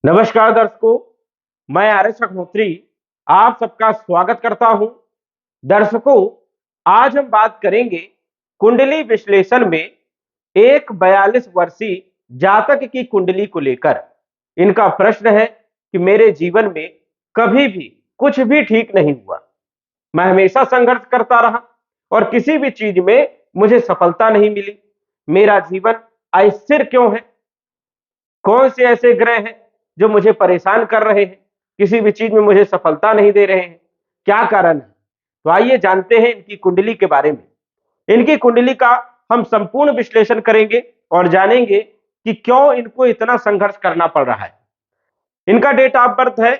नमस्कार दर्शकों, मैं आर्य अग्निहोत्री आप सबका स्वागत करता हूं। दर्शकों, आज हम बात करेंगे कुंडली विश्लेषण में एक 42 वर्षीय जातक की कुंडली को लेकर। इनका प्रश्न है कि मेरे जीवन में कभी भी कुछ भी ठीक नहीं हुआ, मैं हमेशा संघर्ष करता रहा और किसी भी चीज में मुझे सफलता नहीं मिली। मेरा जीवन अस्थिर क्यों है? कौन से ऐसे ग्रह हैं जो मुझे परेशान कर रहे हैं, किसी भी चीज में मुझे सफलता नहीं दे रहे हैं? क्या कारण है? तो आइए जानते हैं इनकी कुंडली के बारे में। इनकी कुंडली का हम संपूर्ण विश्लेषण करेंगे और जानेंगे कि क्यों इनको इतना संघर्ष करना पड़ रहा है। इनका डेट ऑफ बर्थ है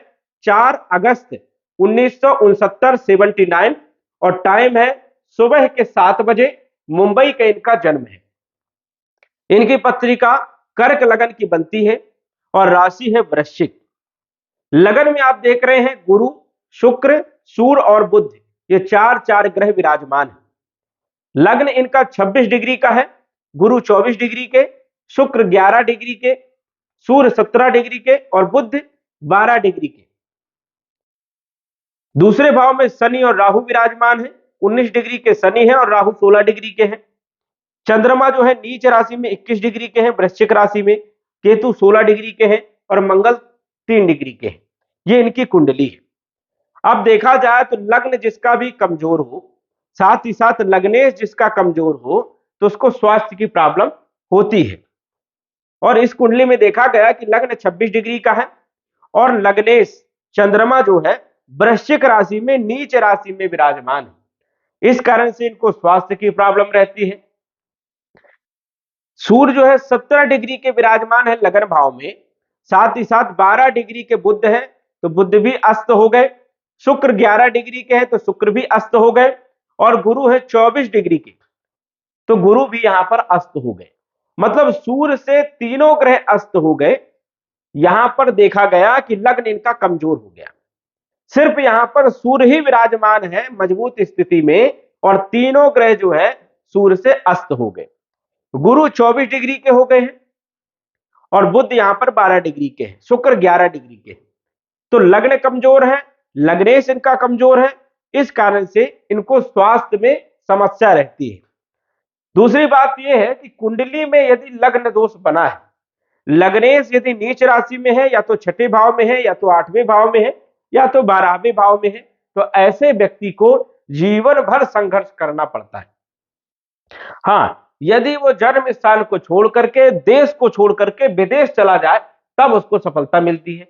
4 अगस्त 1969 79 और टाइम है सुबह के 7 बजे। मुंबई का इनका जन्म है। इनकी पत्रिका कर्क लगन की बनती है और राशि है वृश्चिक। लगन में आप देख रहे हैं गुरु, शुक्र, सूर्य और बुध, ये चार चार ग्रह विराजमान है। लग्न इनका 26 डिग्री का है, गुरु 24 डिग्री के, शुक्र 11 डिग्री के, सूर्य 17 डिग्री के और बुध 12 डिग्री के। दूसरे भाव में शनि और राहु विराजमान है। 19 डिग्री के शनि है और राहु 16 डिग्री के हैं। चंद्रमा जो है नीच राशि में 21 डिग्री के हैं वृश्चिक राशि में, केतु 16 डिग्री के हैं और मंगल 3 डिग्री के हैं। ये इनकी कुंडली है। अब देखा जाए तो लग्न जिसका भी कमजोर हो, साथ ही साथ लग्नेश जिसका कमजोर हो, तो उसको स्वास्थ्य की प्रॉब्लम होती है। और इस कुंडली में देखा गया कि लग्न 26 डिग्री का है और लग्नेश चंद्रमा जो है वृश्चिक राशि में नीच राशि में विराजमान है। इस कारण से इनको स्वास्थ्य की प्रॉब्लम रहती है। सूर्य जो है 17 डिग्री के विराजमान है लगन भाव में, साथ ही साथ 12 डिग्री के बुध है, तो बुध भी अस्त हो गए। शुक्र 11 डिग्री के हैं तो शुक्र भी अस्त हो गए और गुरु है 24 डिग्री के, तो गुरु भी यहां पर अस्त हो गए। मतलब सूर्य से तीनों ग्रह अस्त हो गए। यहां पर देखा गया कि लग्न इनका कमजोर हो गया। सिर्फ यहां पर सूर्य ही विराजमान है मजबूत स्थिति में और तीनों ग्रह जो है सूर्य से अस्त हो गए। गुरु 24 डिग्री के हो गए हैं और बुध यहां पर 12 डिग्री के हैं, शुक्र 11 डिग्री के हैं। तो लग्न कमजोर है, लग्नेश इनका कमजोर है। इस कारण से इनको स्वास्थ्य में समस्या रहती है। दूसरी बात यह है कि कुंडली में यदि लग्न दोष बना है, लग्नेश यदि नीच राशि में है, या तो छठे भाव में है, या तो 8वें भाव में है, या तो 12वें भाव में है, तो ऐसे व्यक्ति को जीवन भर संघर्ष करना पड़ता है। हाँ, यदि वो जन्म स्थान को छोड़ करके, देश को छोड़ करके विदेश चला जाए, तब उसको सफलता मिलती है।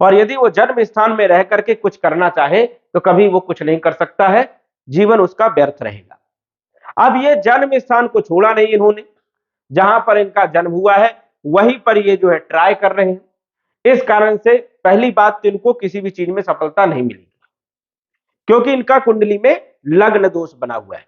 और यदि वो जन्म स्थान में रह करके कुछ करना चाहे तो कभी वो कुछ नहीं कर सकता है, जीवन उसका व्यर्थ रहेगा। अब ये जन्म स्थान को छोड़ा नहीं इन्होंने, जहां पर इनका जन्म हुआ है वहीं पर ये जो है ट्राई कर रहे हैं। इस कारण से पहली बात तो इनको किसी भी चीज में सफलता नहीं मिलेगी, क्योंकि इनका कुंडली में लग्न दोष बना हुआ है।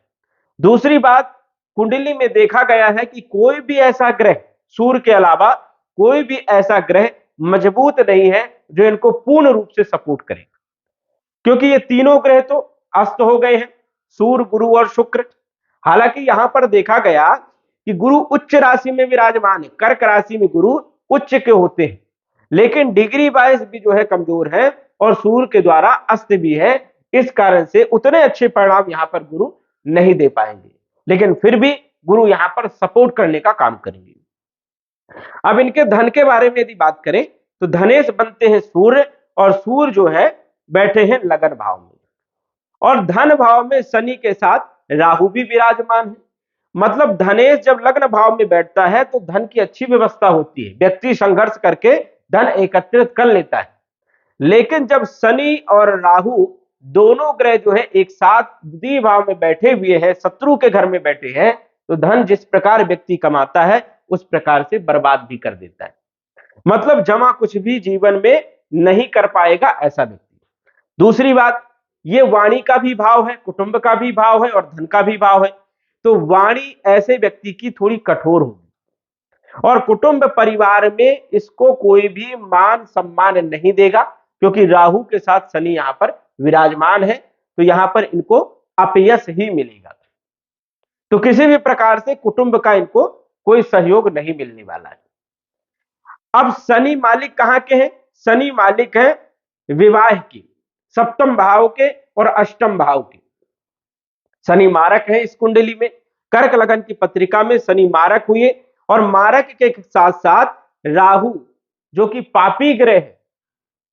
दूसरी बात, कुंडली में देखा गया है कि कोई भी ऐसा ग्रह, सूर्य के अलावा कोई भी ऐसा ग्रह मजबूत नहीं है जो इनको पूर्ण रूप से सपोर्ट करे, क्योंकि ये तीनों ग्रह तो अस्त हो गए हैं, सूर्य, गुरु और शुक्र। हालांकि यहां पर देखा गया कि गुरु उच्च राशि में विराजमान है, कर्क राशि में गुरु उच्च के होते हैं, लेकिन डिग्री वाइज भी जो है कमजोर है और सूर्य के द्वारा अस्त भी है। इस कारण से उतने अच्छे परिणाम यहां पर गुरु नहीं दे पाएंगे, लेकिन फिर भी गुरु यहां पर सपोर्ट करने का काम करेंगे। अब इनके धन के बारे में यदि बात करें तो धनेश बनते हैं सूर्य, और सूर्य जो है बैठे हैं लगन भाव में, और धन भाव में शनि के साथ राहु भी विराजमान है। मतलब धनेश जब लग्न भाव में बैठता है तो धन की अच्छी व्यवस्था होती है, व्यक्ति संघर्ष करके धन एकत्रित कर लेता है। लेकिन जब शनि और राहु दोनों ग्रह जो है एक साथ द्वितीय भाव में बैठे हुए हैं, शत्रु के घर में बैठे हैं, तो धन जिस प्रकार व्यक्ति कमाता है उस प्रकार से बर्बाद भी कर देता है। मतलब जमा कुछ भी जीवन में नहीं कर पाएगा ऐसा व्यक्ति। दूसरी बात, ये वाणी का भी भाव है, कुटुंब का भी भाव है और धन का भी भाव है। तो वाणी ऐसे व्यक्ति की थोड़ी कठोर होगी, और कुटुंब परिवार में इसको कोई भी मान सम्मान नहीं देगा, क्योंकि राहु के साथ शनि यहां पर विराजमान है, तो यहां पर इनको अपयश ही मिलेगा। तो किसी भी प्रकार से कुटुंब का इनको कोई सहयोग नहीं मिलने वाला है। अब शनि मालिक कहां के हैं? शनि मालिक है विवाह की, सप्तम भाव के और अष्टम भाव के। शनि मारक है इस कुंडली में। कर्क लगन की पत्रिका में शनि मारक हुए और मारक के साथ साथ राहु जो कि पापी ग्रह है,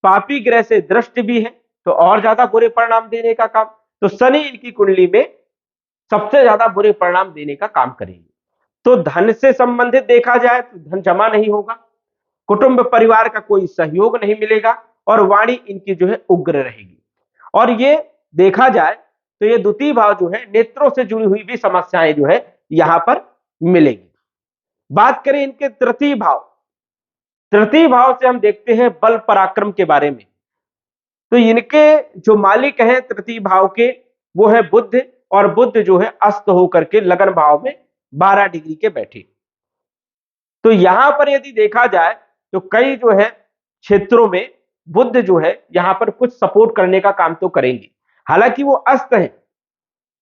पापी ग्रह से दृष्ट भी है, तो और ज्यादा बुरे परिणाम देने का काम। तो शनि इनकी कुंडली में सबसे ज्यादा बुरे परिणाम देने का काम करेंगे। तो धन से संबंधित देखा जाए तो धन जमा नहीं होगा, कुटुंब परिवार का कोई सहयोग नहीं मिलेगा और वाणी इनकी जो है उग्र रहेगी। और ये देखा जाए तो ये द्वितीय भाव जो है नेत्रों से जुड़ी हुई भी समस्याएं जो है यहां पर मिलेगी। बात करें इनके तृतीय भाव, तृतीय भाव से हम देखते हैं बल पराक्रम के बारे में। तो इनके जो मालिक हैं तृतीय भाव के वो है बुध, और बुध जो है अस्त होकर के लगन भाव में 12 डिग्री के बैठे। तो यहां पर यदि देखा जाए तो कई जो है क्षेत्रों में बुध जो है यहां पर कुछ सपोर्ट करने का काम तो करेंगे। हालांकि वो अस्त है,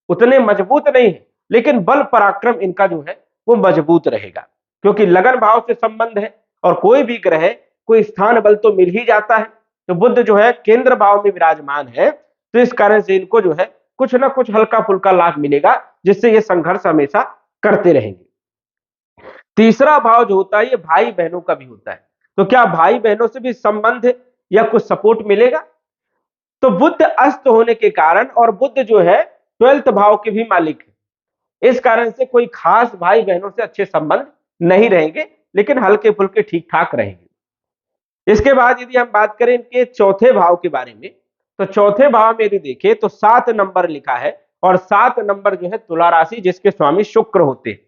उतने मजबूत नहीं है, लेकिन बल पराक्रम इनका जो है वो मजबूत रहेगा, क्योंकि लगन भाव से संबंध है और कोई भी ग्रह कोई स्थान बल तो मिल ही जाता है। तो बुध जो है केंद्र भाव में विराजमान है, तो इस कारण से इनको जो है कुछ ना कुछ हल्का फुल्का लाभ मिलेगा, जिससे ये संघर्ष हमेशा करते रहेंगे। तीसरा भाव जो होता है ये भाई बहनों का भी होता है। तो क्या भाई बहनों से भी संबंध या कुछ सपोर्ट मिलेगा? तो बुध अस्त होने के कारण, और बुध जो है 12th भाव के भी मालिक है, इस कारण से कोई खास भाई बहनों से अच्छे संबंध नहीं रहेंगे, लेकिन हल्के फुल्के ठीक ठाक रहेंगे। इसके बाद यदि हम बात करें इनके चौथे भाव के बारे में, तो चौथे भाव में यदि देखें तो 7 नंबर लिखा है, और 7 नंबर जो है तुला राशि, जिसके स्वामी शुक्र होते हैं।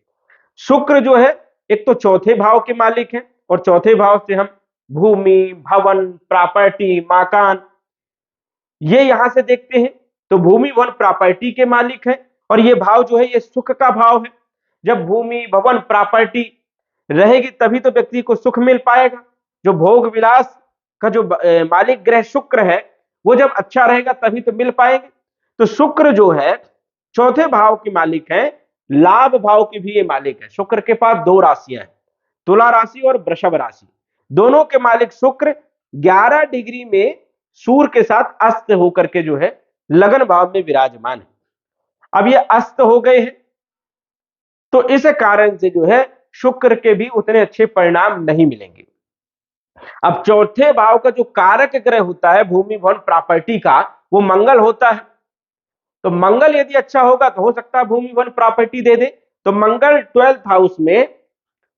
शुक्र जो है एक तो चौथे भाव के मालिक है, और चौथे भाव से हम भूमि, भवन, प्रॉपर्टी, मकान ये यहां से देखते हैं। तो भूमि भवन प्रॉपर्टी के मालिक है, और ये भाव जो है ये सुख का भाव है। जब भूमि भवन प्रॉपर्टी रहेगी तभी तो व्यक्ति को सुख मिल पाएगा। जो भोग विलास का जो मालिक ग्रह शुक्र है वो जब अच्छा रहेगा तभी तो मिल पाएंगे। तो शुक्र जो है चौथे भाव के मालिक है, लाभ भाव के भी ये मालिक है। शुक्र के पास 2 राशियां हैं, तुला राशि और वृषभ राशि। दोनों के मालिक शुक्र 11 डिग्री में सूर्य के साथ अस्त होकर के जो है लगन भाव में विराजमान है। अब ये अस्त हो गए हैं, तो इस कारण से जो है शुक्र के भी उतने अच्छे परिणाम नहीं मिलेंगे। अब चौथे भाव का जो कारक ग्रह होता है भूमि भवन प्रॉपर्टी का, वो मंगल होता है। तो मंगल यदि अच्छा होगा तो हो सकता है भूमि भवन प्रॉपर्टी दे दे। तो मंगल 12th हाउस में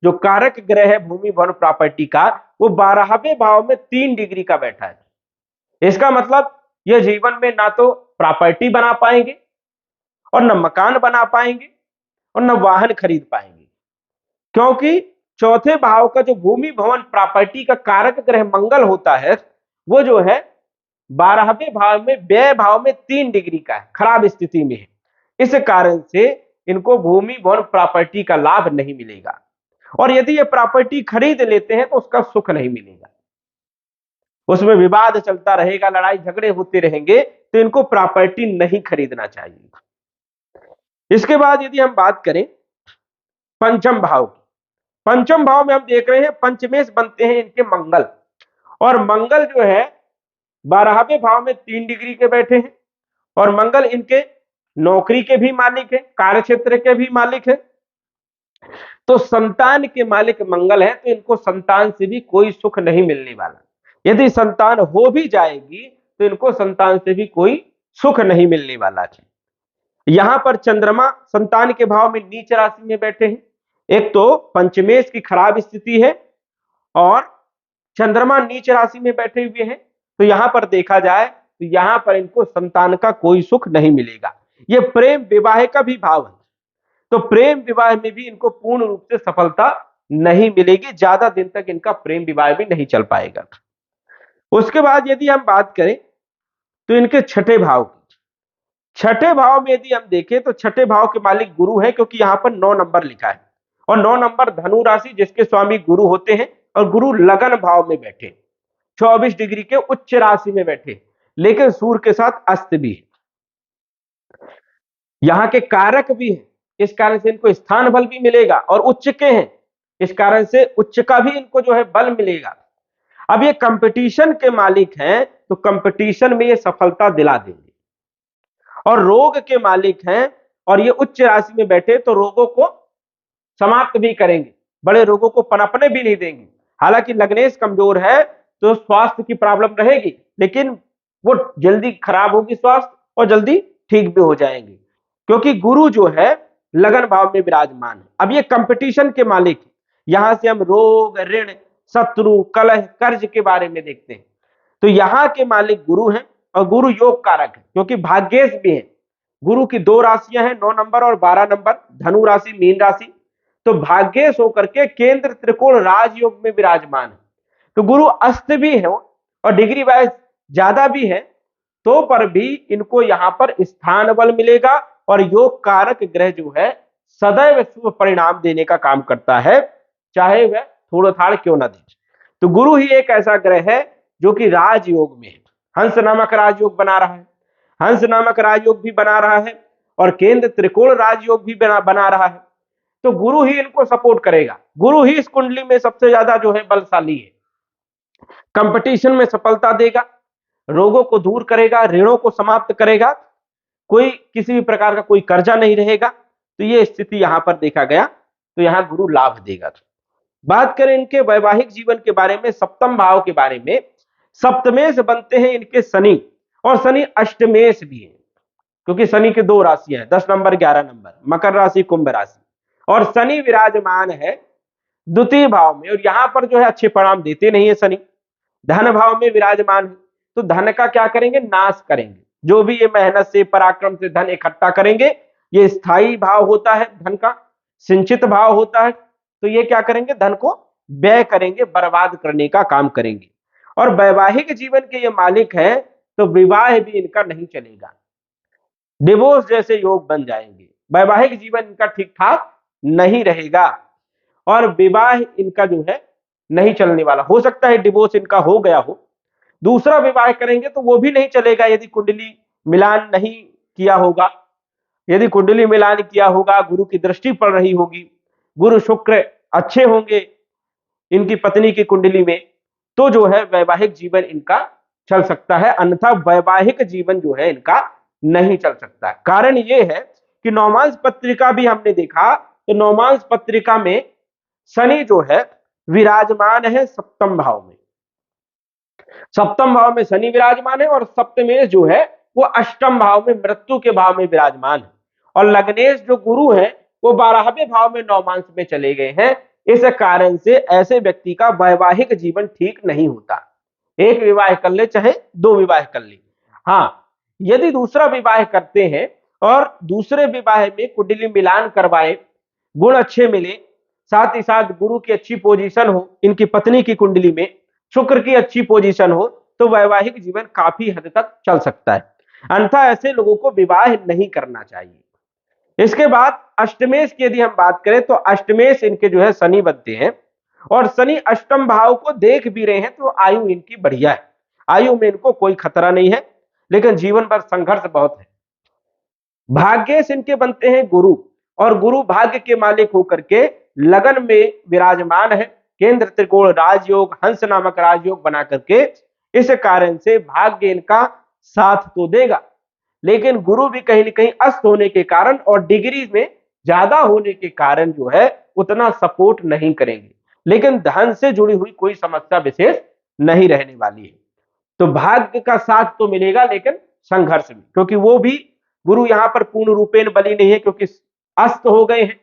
जो कारक ग्रह है भूमि भवन प्रॉपर्टी का, वो 12वें भाव में 3 डिग्री का बैठा है। इसका मतलब यह जीवन में ना तो प्रॉपर्टी बना पाएंगे, और न मकान बना पाएंगे, और न वाहन खरीद पाएंगे, क्योंकि चौथे भाव का जो भूमि भवन प्रॉपर्टी का कारक ग्रह मंगल होता है वो जो है 12वें भाव में व्यय भाव में 3 डिग्री का है, खराब स्थिति में है। इस कारण से इनको भूमि भवन प्रॉपर्टी का लाभ नहीं मिलेगा, और यदि ये प्रॉपर्टी खरीद लेते हैं तो उसका सुख नहीं मिलेगा, उसमें विवाद चलता रहेगा, लड़ाई झगड़े होते रहेंगे। तो इनको प्रॉपर्टी नहीं खरीदना चाहिए। इसके बाद यदि हम बात करें पंचम भाव की, पंचम भाव में हम देख रहे हैं पंचमेश बनते हैं इनके मंगल, और मंगल जो है 12वें भाव में 3 डिग्री के बैठे हैं, और मंगल इनके नौकरी के भी मालिक है, कार्य क्षेत्र के भी मालिक है। तो संतान के मालिक मंगल है, तो इनको संतान से भी कोई सुख नहीं मिलने वाला। यदि संतान हो भी जाएगी तो इनको संतान से भी कोई सुख नहीं मिलने वाला है। यहां पर चंद्रमा संतान के भाव में नीच राशि में बैठे हैं। एक तो पंचमेश की खराब स्थिति है, और चंद्रमा नीच राशि में बैठे हुए हैं। तो यहां पर देखा जाए तो यहां पर इनको संतान का कोई सुख नहीं मिलेगा। ये प्रेम विवाह का भी भाव है, तो प्रेम विवाह में भी इनको पूर्ण रूप से सफलता नहीं मिलेगी, ज्यादा दिन तक इनका प्रेम विवाह भी नहीं चल पाएगा। उसके बाद यदि हम बात करें तो इनके छठे भाव की, छठे भाव में यदि हम देखें तो छठे भाव के मालिक गुरु है, क्योंकि यहां पर 9 नंबर लिखा है, और 9 नंबर धनु राशि जिसके स्वामी गुरु होते हैं, और गुरु लगन भाव में बैठे 24 डिग्री के उच्च राशि में बैठे, लेकिन सूर्य के साथ अस्त भी है, यहां के कारक भी है। इस कारण से इनको स्थान बल भी मिलेगा, और उच्च के हैं इस कारण से उच्च का भी इनको जो है बल मिलेगा। अब ये कंपटीशन के मालिक हैं तो कंपटीशन में ये सफलता दिला देंगे, और रोग के मालिक हैं और ये उच्च राशि में बैठे तो रोगों को समाप्त भी करेंगे, बड़े रोगों को पनपने भी नहीं देंगे। हालांकि लग्नेश कमजोर है तो स्वास्थ्य की प्रॉब्लम रहेगी, लेकिन वो जल्दी खराब होगी स्वास्थ्य और जल्दी ठीक भी हो जाएंगे, क्योंकि गुरु जो है लगन भाव में विराजमान है। अब ये कंपटीशन के मालिक, यहां से हम रोग, ऋण, शत्रु, कलह, कर्ज के बारे में देखते हैं। तो यहाँ के मालिक गुरु हैं और गुरु योग कारक है, क्योंकि भाग्येश भी है। गुरु की दो राशियां हैं, 9 नंबर और 12 नंबर, धनु राशि, मीन राशि। तो भाग्येश होकर के केंद्र त्रिकोण राजयोग में विराजमान है। तो गुरु अस्त भी है और डिग्री वाइज ज्यादा भी है, तो पर भी इनको यहां पर स्थान बल मिलेगा और योग कारक ग्रह जो है सदैव शुभ परिणाम देने का काम करता है, चाहे वह थोड़ा थाड़ क्यों ना दे। तो गुरु ही एक ऐसा ग्रह है जो कि राजयोग में है, हंस नामक राजयोग बना रहा है, हंस नामक राजयोग भी बना रहा है और केंद्र त्रिकोण राजयोग भी बना रहा है। तो गुरु ही इनको सपोर्ट करेगा, गुरु ही इस कुंडली में सबसे ज्यादा जो है बलशाली है, कंपटीशन में सफलता देगा, रोगों को दूर करेगा, ऋणों को समाप्त करेगा, कोई किसी भी प्रकार का कोई कर्जा नहीं रहेगा। तो ये स्थिति यहां पर देखा गया, तो यहां गुरु लाभ देगा। बात करें इनके वैवाहिक जीवन के बारे में, सप्तम भाव के बारे में, सप्तमेश बनते हैं इनके शनि, और शनि अष्टमेश भी है, क्योंकि शनि की दो राशियां हैं, 10 नंबर 11 नंबर, मकर राशि, कुंभ राशि, और शनि विराजमान है द्वितीय भाव में, और यहां पर जो है अच्छे परिणाम देते नहीं है शनि। धन भाव में विराजमान है, तो धन का क्या करेंगे, नाश करेंगे। जो भी ये मेहनत से, पराक्रम से धन इकट्ठा करेंगे, ये स्थायी भाव होता है धन का, संचित भाव होता है, तो ये क्या करेंगे, धन को व्यय करेंगे, बर्बाद करने का काम करेंगे। और वैवाहिक जीवन के ये मालिक हैं, तो विवाह भी इनका नहीं चलेगा, डिवोर्स जैसे योग बन जाएंगे, वैवाहिक जीवन इनका ठीक ठाक नहीं रहेगा, और विवाह इनका जो है नहीं चलने वाला। हो सकता है डिवोर्स इनका हो गया हो, दूसरा विवाह करेंगे तो वो भी नहीं चलेगा यदि कुंडली मिलान नहीं किया होगा। यदि कुंडली मिलान किया होगा, गुरु की दृष्टि पड़ रही होगी, गुरु शुक्र अच्छे होंगे इनकी पत्नी की कुंडली में, तो जो है वैवाहिक जीवन इनका चल सकता है, अन्यथा वैवाहिक जीवन जो है इनका नहीं चल सकता। कारण ये है कि नौमांस पत्रिका भी हमने देखा, तो नौमांस पत्रिका में शनि जो है विराजमान है सप्तम भाव में, सप्तम भाव में शनि विराजमान है, और सप्तमेश जो है वो अष्टम भाव में, मृत्यु के भाव में विराजमान है, और लग्नेश जो गुरु है वो 12वें भाव में नौमांस में चले गए हैं। इस कारण से ऐसे व्यक्ति का वैवाहिक जीवन ठीक नहीं होता, एक विवाह कर ले चाहे दो विवाह कर ले। हाँ, यदि दूसरा विवाह करते हैं और दूसरे विवाह में कुंडली मिलान करवाए, गुण अच्छे मिले, साथ ही साथ गुरु की अच्छी पोजीशन हो, इनकी पत्नी की कुंडली में शुक्र की अच्छी पोजीशन हो, तो वैवाहिक जीवन काफी हद तक चल सकता है, अन्यथा ऐसे लोगों को विवाह नहीं करना चाहिए। इसके बाद अष्टमेश की यदि हम बात करें, तो अष्टमेश इनके जो है शनि बनते हैं, और शनि अष्टम भाव को देख भी रहे हैं, तो आयु इनकी बढ़िया है, आयु में इनको कोई खतरा नहीं है, लेकिन जीवन भर संघर्ष बहुत है। भाग्येश इनके बनते हैं गुरु, और गुरु भाग्य के मालिक होकर के लगन में विराजमान है, केंद्र त्रिकोण राजयोग, हंस नामक राजयोग बना करके, इस कारण से भाग्य इनका साथ तो देगा, लेकिन गुरु भी कहीं न कहीं अस्त होने के कारण और डिग्री में ज्यादा होने के कारण जो है उतना सपोर्ट नहीं करेंगे, लेकिन धन से जुड़ी हुई कोई समस्या विशेष नहीं रहने वाली है। तो भाग्य का साथ तो मिलेगा, लेकिन संघर्ष में, क्योंकि वो भी गुरु यहां पर पूर्ण रूपेण बली नहीं है, क्योंकि अस्त हो गए हैं,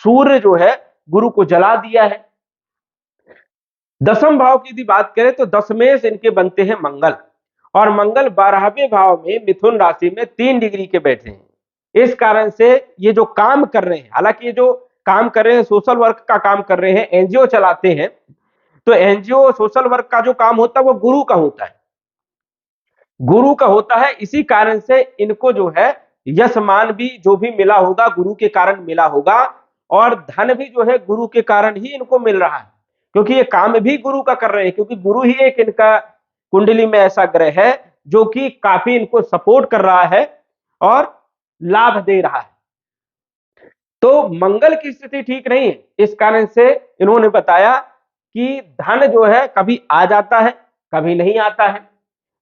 सूर्य जो है गुरु को जला दिया है। दसम भाव की यदि बात करें, तो दसमेश इनके बनते हैं मंगल, और मंगल 12वें भाव में मिथुन राशि में 3 डिग्री के बैठे हैं। इस कारण से ये जो काम कर रहे हैं, हालांकि ये जो काम कर रहे हैं सोशल वर्क का काम कर रहे हैं, एनजीओ चलाते हैं, तो एनजीओ सोशल वर्क का जो काम होता है वो गुरु का होता है, गुरु का होता है। इसी कारण से इनको जो है यश मान भी जो भी मिला होगा गुरु के कारण मिला होगा, और धन भी जो है गुरु के कारण ही इनको मिल रहा है, क्योंकि ये काम भी गुरु का कर रहे हैं, क्योंकि गुरु ही एक इनका कुंडली में ऐसा ग्रह है जो कि काफी इनको सपोर्ट कर रहा है और लाभ दे रहा है। तो मंगल की स्थिति ठीक नहीं है। इस कारण से इन्होंने बताया कि धन जो है कभी आ जाता है, कभी नहीं आता है,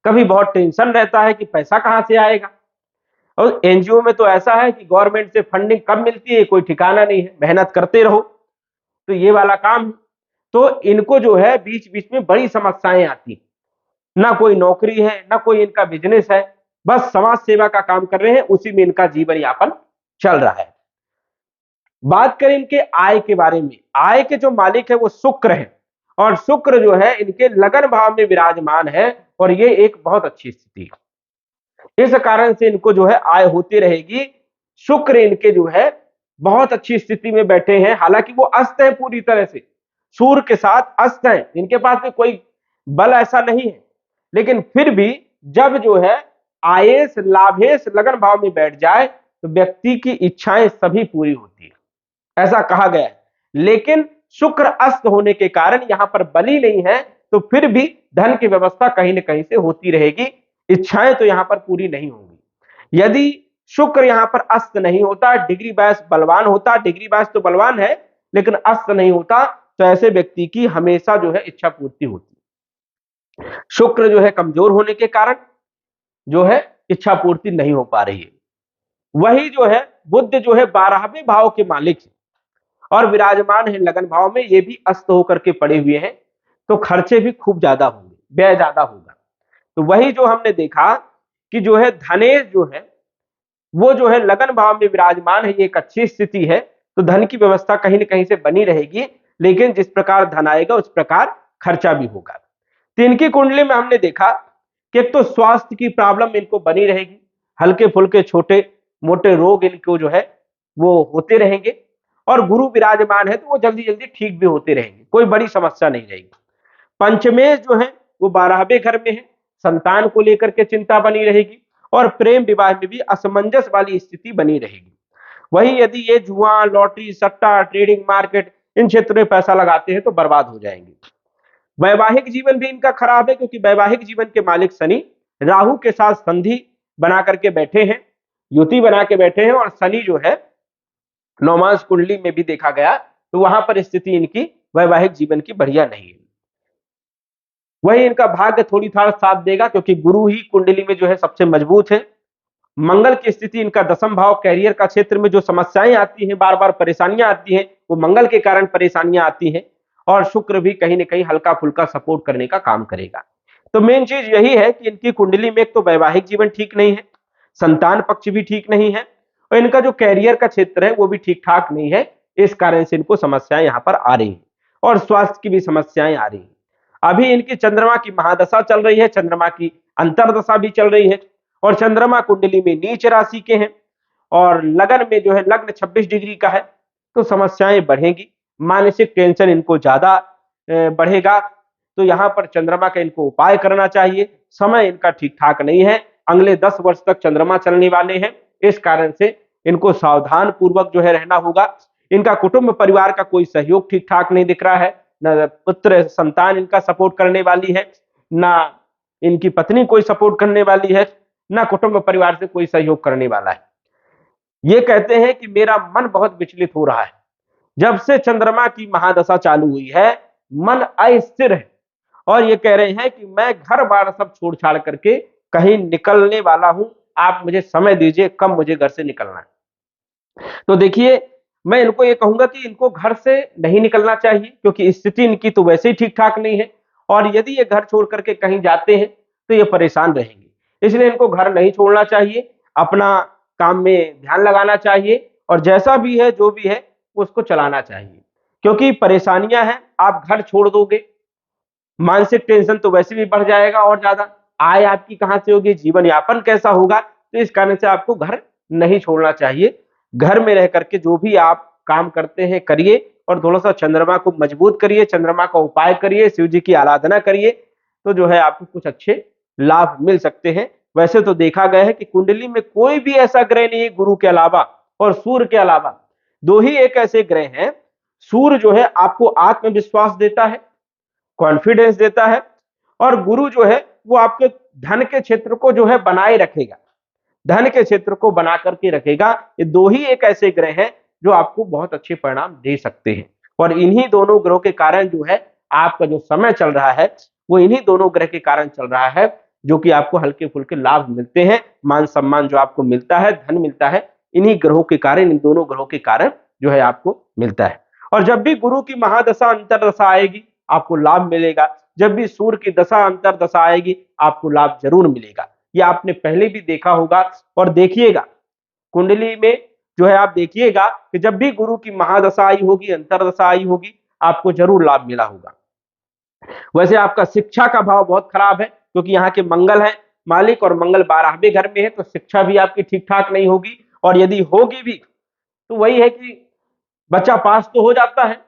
कभी बहुत टेंशन रहता है कि पैसा कहां से आएगा। और एनजीओ में तो ऐसा है कि गवर्नमेंट से फंडिंग कब मिलती है कोई ठिकाना नहीं है, मेहनत करते रहो, तो ये वाला काम है। तो इनको जो है बीच बीच में बड़ी समस्याएं आती है, ना कोई नौकरी है, ना कोई इनका बिजनेस है, बस समाज सेवा का काम कर रहे हैं, उसी में इनका जीवन यापन चल रहा है। बात करें इनके आय के बारे में, आय के जो मालिक है वो शुक्र है, और शुक्र जो है इनके लगन भाव में विराजमान है, और ये एक बहुत अच्छी स्थिति है। इस कारण से इनको जो है आय होती रहेगी। शुक्र इनके जो है बहुत अच्छी स्थिति में बैठे हैं, हालांकि वो अस्त है पूरी तरह से, सूर्य के साथ अस्त है, इनके पास में कोई बल ऐसा नहीं है, लेकिन फिर भी जब जो है आयेश लाभेश लगन भाव में बैठ जाए तो व्यक्ति की इच्छाएं सभी पूरी होती है, ऐसा कहा गया है। लेकिन शुक्र अस्त होने के कारण यहां पर बली नहीं है, तो फिर भी धन की व्यवस्था कहीं ना कहीं से होती रहेगी, इच्छाएं तो यहां पर पूरी नहीं होंगी। यदि शुक्र यहां पर अस्त नहीं होता, डिग्री बायस बलवान होता, डिग्री बायस तो बलवान है लेकिन अस्त नहीं होता, तो ऐसे व्यक्ति की हमेशा जो है इच्छा पूर्ति होती। शुक्र जो है कमजोर होने के कारण जो है इच्छा पूर्ति नहीं हो पा रही है। वही जो है बुध जो है 12वें भाव के मालिक है और विराजमान है लगन भाव में, ये भी अस्त होकर के पड़े हुए हैं, तो खर्चे भी खूब ज्यादा होंगे, व्यय ज्यादा होगा। तो वही जो हमने देखा कि जो है धनेश जो है वो जो है लगन भाव में विराजमान है, ये एक अच्छी स्थिति है, तो धन की व्यवस्था कहीं ना कहीं से बनी रहेगी, लेकिन जिस प्रकार धन आएगा उस प्रकार खर्चा भी होगा। तो इनकी कुंडली में हमने देखा कि एक तो स्वास्थ्य की प्रॉब्लम इनको बनी रहेगी, हल्के फुल्के छोटे मोटे रोग इनको जो है वो होते रहेंगे, और गुरु विराजमान है तो वो जल्दी जल्दी ठीक भी होते रहेंगे, कोई बड़ी समस्या नहीं रहेगी। पंचमेश जो है वो 12वें घर में है, संतान को लेकर के चिंता बनी रहेगी, और प्रेम विवाह में भी असमंजस वाली स्थिति बनी रहेगी। वही यदि ये जुआ लॉटरी सट्टा ट्रेडिंग मार्केट इन क्षेत्रों में पैसा लगाते हैं तो बर्बाद हो जाएंगे। वैवाहिक जीवन भी इनका खराब है, क्योंकि वैवाहिक जीवन के मालिक शनि राहु के साथ संधि बना करके बैठे हैं, युति बना के बैठे हैं, और शनि जो है नौमांस कुंडली में भी देखा गया तो वहां पर स्थिति इनकी वैवाहिक जीवन की बढ़िया नहीं है। वही इनका भाग्य थोड़ी थोड़ा साथ देगा, क्योंकि गुरु ही कुंडली में जो है सबसे मजबूत है। मंगल की स्थिति इनका 10वां भाव कैरियर का क्षेत्र में जो समस्याएं आती हैं, बार बार परेशानियां आती हैं, वो मंगल के कारण परेशानियां आती हैं, और शुक्र भी कहीं ना कहीं हल्का फुल्का सपोर्ट करने का काम करेगा। तो मेन चीज यही है कि इनकी कुंडली में एक तो वैवाहिक जीवन ठीक नहीं है, संतान पक्ष भी ठीक नहीं है, और इनका जो कैरियर का क्षेत्र है वो भी ठीक ठाक नहीं है, इस कारण से इनको समस्याएं यहां पर आ रही है, और स्वास्थ्य की भी समस्याएं आ रही है। अभी इनकी चंद्रमा की महादशा चल रही है, चंद्रमा की अंतरदशा भी चल रही है, और चंद्रमा कुंडली में नीच राशि के हैं, और लगन में जो है लग्न 26 डिग्री का है, तो समस्याएं बढ़ेंगी, मानसिक टेंशन इनको ज्यादा बढ़ेगा। तो यहाँ पर चंद्रमा का इनको उपाय करना चाहिए, समय इनका ठीक ठाक नहीं है, अगले 10 वर्ष तक चंद्रमा चलने वाले हैं, इस कारण से इनको सावधान पूर्वक जो है रहना होगा। इनका कुटुंब परिवार का कोई सहयोग ठीक ठाक नहीं दिख रहा है, न पुत्र संतान इनका सपोर्ट करने वाली है, ना इनकी पत्नी कोई सपोर्ट करने वाली है, ना कुटुंब परिवार से कोई सहयोग करने वाला है। ये कहते हैं कि मेरा मन बहुत विचलित हो रहा है, जब से चंद्रमा की महादशा चालू हुई है मन अस्थिर है, और ये कह रहे हैं कि मैं घर बार सब छोड़ छाड़ करके कहीं निकलने वाला हूं, आप मुझे समय दीजिए कब मुझे घर से निकलना है। तो देखिए मैं इनको ये कहूंगा कि इनको घर से नहीं निकलना चाहिए, क्योंकि स्थिति इनकी तो वैसे ही ठीक ठाक नहीं है, और यदि ये घर छोड़ करके कहीं जाते हैं तो ये परेशान रहेंगे, इसलिए इनको घर नहीं छोड़ना चाहिए, अपना काम में ध्यान लगाना चाहिए, और जैसा भी है जो भी है उसको चलाना चाहिए, क्योंकि परेशानियां हैं, आप घर छोड़ दोगे मानसिक टेंशन तो वैसे भी बढ़ जाएगा, और ज्यादा आय आपकी कहां से होगी, जीवन यापन कैसा होगा, तो इस कारण से आपको घर नहीं छोड़ना चाहिए। घर में रह करके जो भी आप काम करते हैं करिए, और थोड़ा सा चंद्रमा को मजबूत करिए, चंद्रमा का उपाय करिए, शिव जी की आराधना करिए, तो जो है आपको कुछ अच्छे लाभ मिल सकते हैं। वैसे तो देखा गया है कि कुंडली में कोई भी ऐसा ग्रह नहीं है गुरु के अलावा और सूर्य के अलावा, दो ही एक ऐसे ग्रह हैं। सूर्य जो है आपको आत्मविश्वास देता है, कॉन्फिडेंस देता है, और गुरु जो है वो आपके धन के क्षेत्र को जो है बनाए रखेगा, धन के क्षेत्र को बना करके रखेगा। ये दो ही एक ऐसे ग्रह हैं जो आपको बहुत अच्छे परिणाम दे सकते हैं। और इन्हीं दोनों ग्रहों के कारण जो है आपका जो समय चल रहा है वो इन्हीं दोनों ग्रह के कारण चल रहा है, जो कि आपको हल्के फुल्के लाभ मिलते हैं, मान सम्मान जो आपको मिलता है, धन मिलता है, इन्हीं ग्रहों के कारण, इन दोनों ग्रहों के कारण जो है आपको मिलता है। और जब भी गुरु की महादशा अंतरदशा आएगी आपको लाभ मिलेगा, जब भी सूर्य की दशा अंतरदशा आएगी आपको लाभ जरूर मिलेगा। ये आपने पहले भी देखा होगा और देखिएगा कुंडली में जो है आप देखिएगा कि जब भी गुरु की महादशा आई होगी, अंतरदशा आई होगी, आपको जरूर लाभ मिला होगा। वैसे आपका शिक्षा का भाव बहुत खराब है क्योंकि यहाँ के मंगल है मालिक और मंगल 12वें घर में है, तो शिक्षा भी आपकी ठीक ठाक नहीं होगी। और यदि होगी भी तो वही है कि बच्चा पास तो हो जाता है,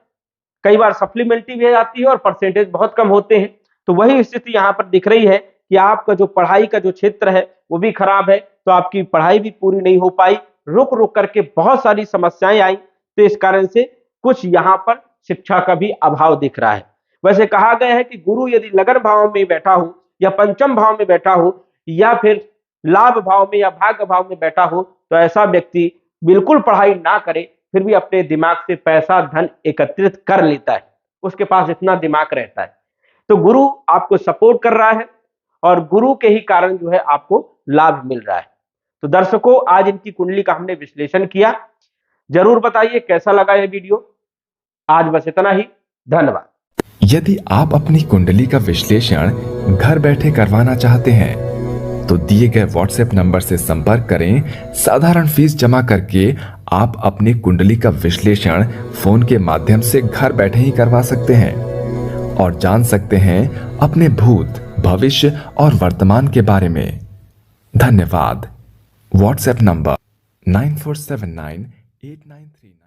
कई बार सप्लीमेंट्री भी आती है और परसेंटेज बहुत कम होते हैं। तो वही स्थिति यहाँ पर दिख रही है कि आपका जो पढ़ाई का जो क्षेत्र है वो भी खराब है, तो आपकी पढ़ाई भी पूरी नहीं हो पाई, रुक रुक करके बहुत सारी समस्याएं आई, तो इस कारण से कुछ यहाँ पर शिक्षा का भी अभाव दिख रहा है। वैसे कहा गया है कि गुरु यदि लगन भाव में बैठा हो या पंचम भाव में बैठा हो या फिर लाभ भाव में या भाग्य भाव में बैठा हो तो ऐसा व्यक्ति बिल्कुल पढ़ाई ना करे फिर भी अपने दिमाग से पैसा धन एकत्रित कर लेता है, उसके पास इतना दिमाग रहता है। तो गुरु आपको सपोर्ट कर रहा है और गुरु के ही कारण जो है आपको लाभ मिल रहा है। तो दर्शकों आज इनकी कुंडली का हमने विश्लेषण किया, जरूर बताइए कैसा लगा यह वीडियो। आज बस इतना ही, धन्यवाद। यदि आप अपनी कुंडली का विश्लेषण घर बैठे करवाना चाहते हैं तो दिए गए व्हाट्सएप नंबर से संपर्क करें। साधारण फीस जमा करके आप अपनी कुंडली का विश्लेषण फोन के माध्यम से घर बैठे ही करवा सकते हैं और जान सकते हैं अपने भूत, भविष्य और वर्तमान के बारे में। धन्यवाद। WhatsApp number 94798939।